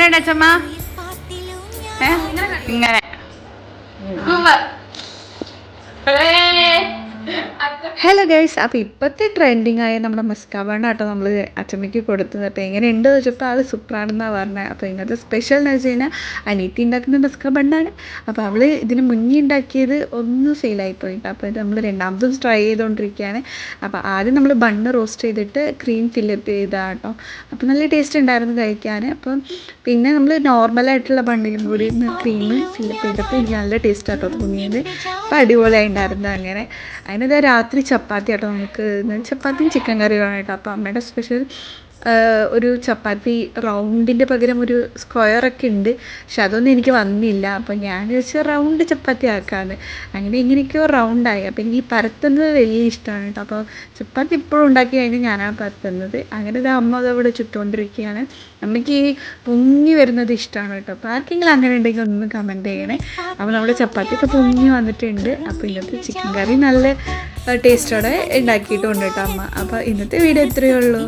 എങ്ങനെയുണ്ട് അച്ഛമ്മ? ഇങ്ങനെ ഹലോ ഗൈസ്, അപ്പോൾ ഇപ്പോഴത്തെ ട്രെൻഡിങ് ആയ നമ്മുടെ മസ്കാബാണ് കേട്ടോ നമ്മൾ അച്ചമ്മയ്ക്ക് കൊടുത്തത്. അപ്പോൾ എങ്ങനെയുണ്ട് ചോദിച്ചപ്പോൾ ആൾ സൂപ്പറാണെന്നാണ് പറഞ്ഞത്. അപ്പോൾ ഇന്നത്തെ സ്പെഷ്യൽ എന്ന് വെച്ച് കഴിഞ്ഞാൽ അനീറ്റി ഉണ്ടാക്കുന്ന മസ്കാബണ്ണാണ്. അപ്പോൾ അവൾ ഇതിന് മുന്നേ ഉണ്ടാക്കിയത് ഒന്ന് ഫെയിലായിപ്പോയി. അപ്പോൾ ഇത് നമ്മൾ രണ്ടാമതും ട്രൈ ചെയ്തുകൊണ്ടിരിക്കുകയാണ്. അപ്പോൾ ആദ്യം നമ്മൾ ബണ്ണ് റോസ്റ്റ് ചെയ്തിട്ട് ക്രീം ഫില്ലപ്പ് ചെയ്താൽ കേട്ടോ. അപ്പോൾ നല്ല ടേസ്റ്റ് ഉണ്ടായിരുന്നു കഴിക്കാൻ. അപ്പം പിന്നെ നമ്മൾ നോർമലായിട്ടുള്ള ബണ്ണിലും കൂടി ക്രീം ഫില്ലപ്പ് ചെയ്തപ്പോൾ എനിക്ക് നല്ല ടേസ്റ്റ് ആട്ടോ തോന്നിയത്. അപ്പോൾ അടിപൊളിയായി ഉണ്ടായിരുന്നു. അങ്ങനെ അതിനിത് രാത്രി ചപ്പാത്തി ആട്ടോ, നമുക്ക് ചപ്പാത്തിയും ചിക്കൻ കറിയും ആയിട്ടോ. അപ്പോൾ അമ്മയുടെ സ്പെഷ്യൽ ഒരു ചപ്പാത്തി റൗണ്ടിൻ്റെ പകരം ഒരു സ്ക്വയറൊക്കെ ഉണ്ട്, പക്ഷെ അതൊന്നും എനിക്ക് വന്നില്ല. അപ്പോൾ ഞാൻ വെച്ച് റൗണ്ട് ചപ്പാത്തി ആക്കാമെന്ന്. അങ്ങനെ ഇങ്ങനെയൊക്കെയോ റൗണ്ടായി. അപ്പോൾ എനിക്ക് ഈ പരത്തുന്നത് വലിയ ഇഷ്ടമാണ് കേട്ടോ. അപ്പോൾ ചപ്പാത്തി ഇപ്പോഴും ഉണ്ടാക്കി കഴിഞ്ഞാൽ ഞാനാണ് പരത്തുന്നത്. അങ്ങനെ ഇത് അമ്മ അതവിടെ ചുറ്റുകൊണ്ടിരിക്കുകയാണ്. അമ്മയ്ക്ക് ഈ പൊങ്ങി വരുന്നത് ഇഷ്ടമാണ് കേട്ടോ. അപ്പോൾ ആർക്കെങ്കിലും അങ്ങനെ ഉണ്ടെങ്കിൽ ഒന്ന് കമൻറ്റ് ചെയ്യണേ. അപ്പോൾ നമ്മുടെ ചപ്പാത്തിയൊക്കെ പൊങ്ങി വന്നിട്ടുണ്ട്. അപ്പോൾ ഇന്നത്തെ ചിക്കൻ കറി നല്ല ടേസ്റ്റോടെ ഉണ്ടാക്കിയിട്ടുണ്ട് കേട്ടോ അമ്മ. അപ്പോൾ ഇന്നത്തെ വീഡിയോ ഇത്രയേ ഉള്ളൂ.